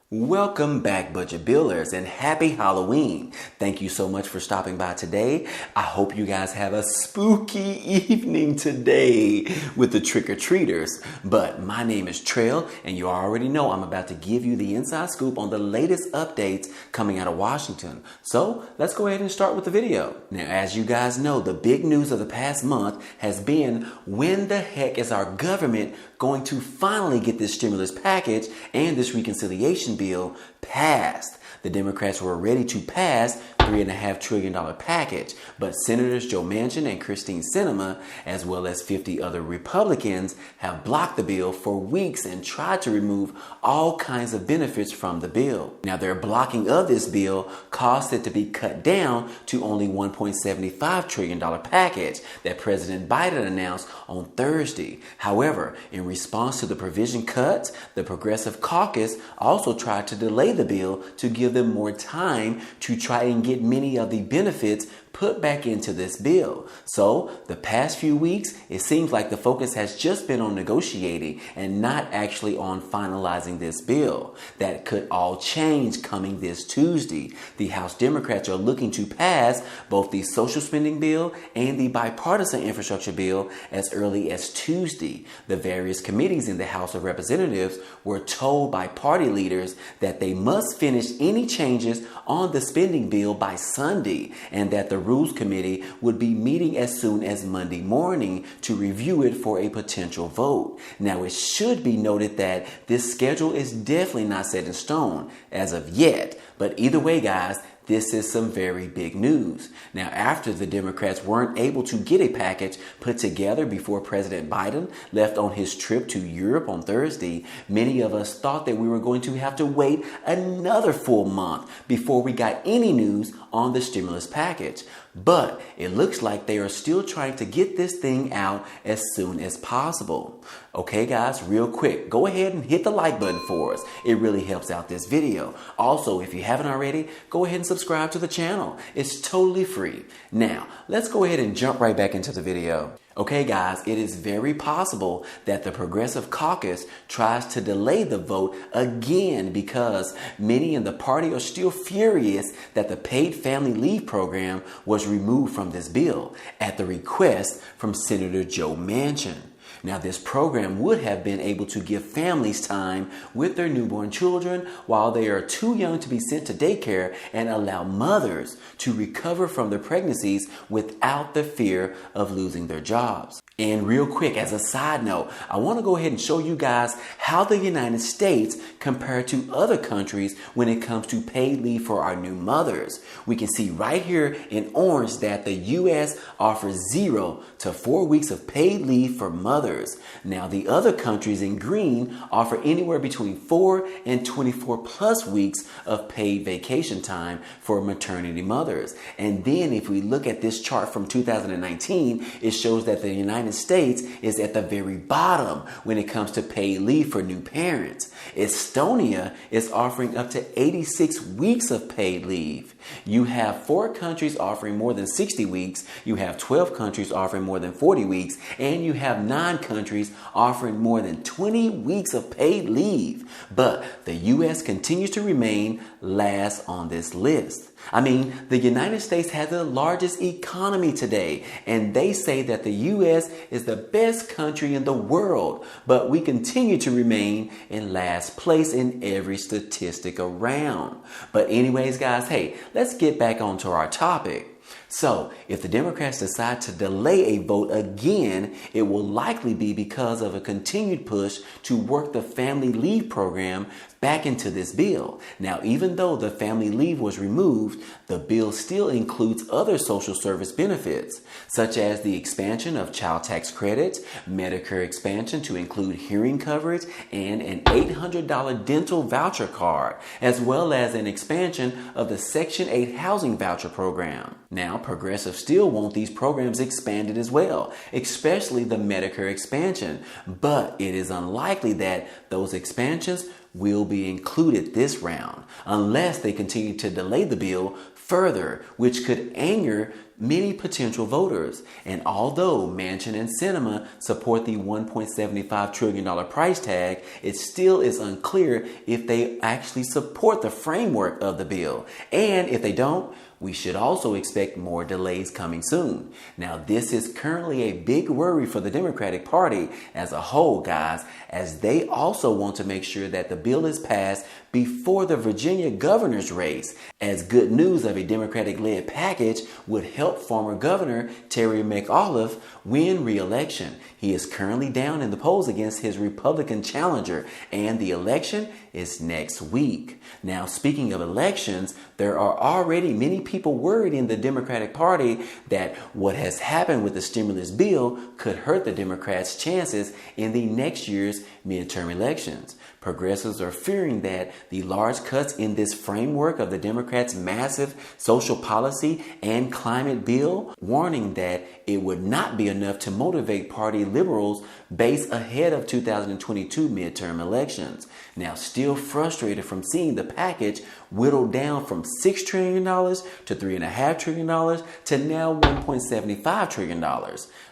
Welcome back, Budget Billers, and happy Halloween. Thank you so much for stopping by today. I hope you guys have a spooky evening today with the trick-or-treaters. But my name is Trail, and you already know I'm about to give you the inside scoop on the latest updates coming out of Washington. So let's go ahead and start with the video. Now, as you guys know, the big news of the past month has been when the heck is our government going to finally get this stimulus package and this reconciliation bill passed. The Democrats were ready to pass $3.5 trillion package, but Senators Joe Manchin and Christine Sinema, as well as 50 other Republicans, have blocked the bill for weeks and tried to remove all kinds of benefits from the bill. Now, their blocking of this bill caused it to be cut down to only $1.75 trillion package that President Biden announced on Thursday. However, in response to the provision cuts, the Progressive Caucus also tried to delay the bill to give them more time to try and get many of the benefits put back into this bill. So the past few weeks, it seems like the focus has just been on negotiating and not actually on finalizing this bill. That could all change coming this Tuesday. The House Democrats are looking to pass both the social spending bill and the bipartisan infrastructure bill as early as Tuesday. The various committees in the House of Representatives were told by party leaders that they must finish any changes on the spending bill by Sunday, and that the Rules Committee would be meeting as soon as Monday morning to review it for a potential vote. Now, it should be noted that this schedule is definitely not set in stone as of yet, but either way, guys, this is some very big news. Now, after the Democrats weren't able to get a package put together before President Biden left on his trip to Europe on Thursday, many of us thought that we were going to have to wait another full month before we got any news on the stimulus package. But it looks like they are still trying to get this thing out as soon as possible. Okay, guys, real quick, go ahead and hit the like button for us. It really helps out this video. Also, if you haven't already, go ahead and subscribe to the channel. It's totally free. Now, let's go ahead and jump right back into the video. Okay, guys, it is very possible that the Progressive Caucus tries to delay the vote again because many in the party are still furious that the paid family leave program was removed from this bill at the request from Senator Joe Manchin. Now, this program would have been able to give families time with their newborn children while they are too young to be sent to daycare and allow mothers to recover from their pregnancies without the fear of losing their jobs. And real quick, as a side note, I want to go ahead and show you guys how the United States compared to other countries when it comes to paid leave for our new mothers. We can see right here in orange that the U.S. offers 0 to 4 weeks of paid leave for mothers. Now, the other countries in green offer anywhere between 4 and 24 plus weeks of paid vacation time for maternity mothers. And then if we look at this chart from 2019, it shows that the United States is at the very bottom when it comes to paid leave for new parents. Estonia is offering up to 86 weeks of paid leave. You have 4 countries offering more than 60 weeks. You have 12 countries offering more than 40 weeks. And you have 9 countries offering more than 20 weeks of paid leave. But the U.S. continues to remain last on this list. I mean, the United States has the largest economy today, and they say that the U.S. is the best country in the world, but we continue to remain in last place in every statistic around. But anyways, guys, hey, let's get back onto our topic. So, if the Democrats decide to delay a vote again, it will likely be because of a continued push to work the family leave program back into this bill. Now, even though the family leave was removed, the bill still includes other social service benefits, such as the expansion of child tax credits, Medicare expansion to include hearing coverage, and an $800 dental voucher card, as well as an expansion of the Section 8 housing voucher program. Now, progressives still want these programs expanded as well, especially the Medicare expansion, but it is unlikely that those expansions will be included this round unless they continue to delay the bill further, which could anger many potential voters. And although Manchin and Sinema support the $1.75 trillion price tag, it still is unclear if they actually support the framework of the bill. And if they don't, we should also expect more delays coming soon. Now, this is currently a big worry for the Democratic Party as a whole, guys, as they also want to make sure that the bill is passed before the Virginia governor's race, as good news of a Democratic-led package would help former Governor Terry McAuliffe win re-election. He is currently down in the polls against his Republican challenger, and the election is next week. Now, speaking of elections, there are already many people worried in the Democratic Party that what has happened with the stimulus bill could hurt the Democrats' chances in the next year's midterm elections. Progressives are fearing that the large cuts in this framework of the Democrats' massive social policy and climate bill, warning that it would not be enough to motivate party liberals base ahead of 2022 midterm elections. Now, still frustrated from seeing the package whittled down from $6 trillion to $3.5 trillion to now $1.75 trillion.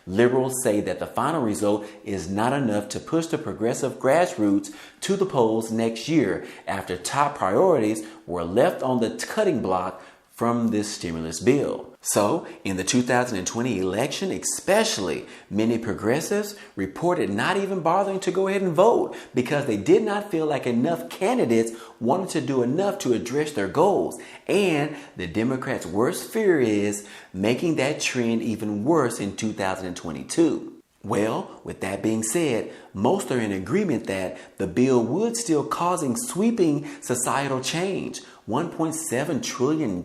Liberals say that the final result is not enough to push the progressive grassroots to the polls next year after top priorities were left on the cutting block from this stimulus bill. So, in the 2020 election especially, many progressives reported not even bothering to go ahead and vote because they did not feel like enough candidates wanted to do enough to address their goals. And the Democrats' worst fear is making that trend even worse in 2022. Well, with that being said, most are in agreement that the bill would still causing sweeping societal change. $1.7 trillion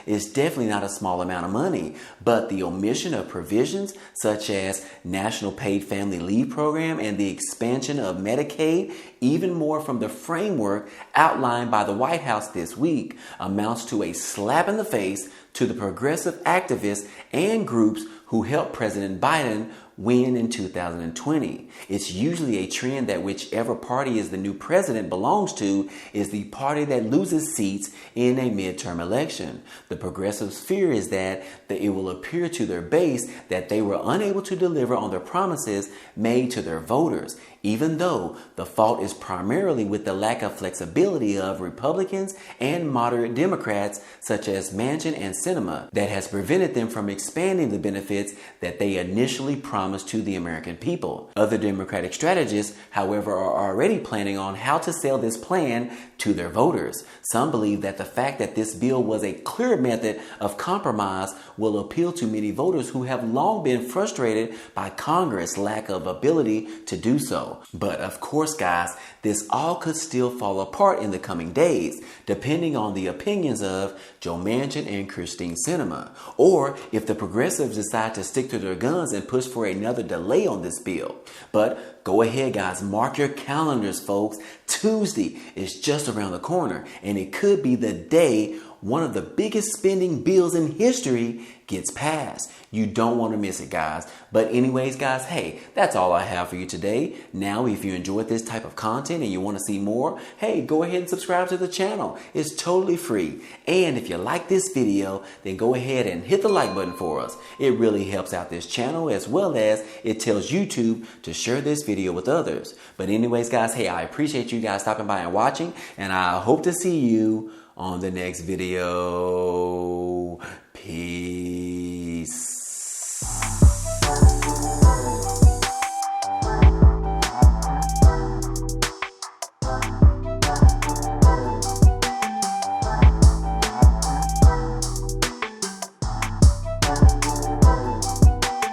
is definitely not a small amount of money, but the omission of provisions such as National Paid Family Leave Program and the expansion of Medicaid, even more from the framework outlined by the White House this week, amounts to a slap in the face to the progressive activists and groups who helped President Biden win in 2020. It's usually a trend that whichever party is the new president belongs to is the party that loses seats in a midterm election. The progressives' fear is that it will appear to their base that they were unable to deliver on their promises made to their voters, even though the fault is primarily with the lack of flexibility of Republicans and moderate Democrats such as Manchin and Sinema that has prevented them from expanding the benefits that they initially promised to the American people. Other Democratic strategists, however, are already planning on how to sell this plan to their voters. Some believe that the fact that this bill was a clear method of compromise will appeal to many voters who have long been frustrated by Congress' lack of ability to do so. But of course, guys, this all could still fall apart in the coming days, depending on the opinions of Joe Manchin and Christine Sinema, or if the progressives decide to stick to their guns and push for another delay on this bill. But go ahead, guys, mark your calendars, folks. Tuesday is just around the corner, and it could be the day one of the biggest spending bills in history gets passed. You don't want to miss it, guys. But anyways, guys, hey, that's all I have for you today. Now, if you enjoyed this type of content and you want to see more, hey, go ahead and subscribe to the channel. It's totally free. And if you like this video, then go ahead and hit the like button for us. It really helps out this channel, as well as it tells YouTube to share this video with others. But anyways, guys, hey, I appreciate you guys stopping by and watching, and I hope to see you on the next video. Peace.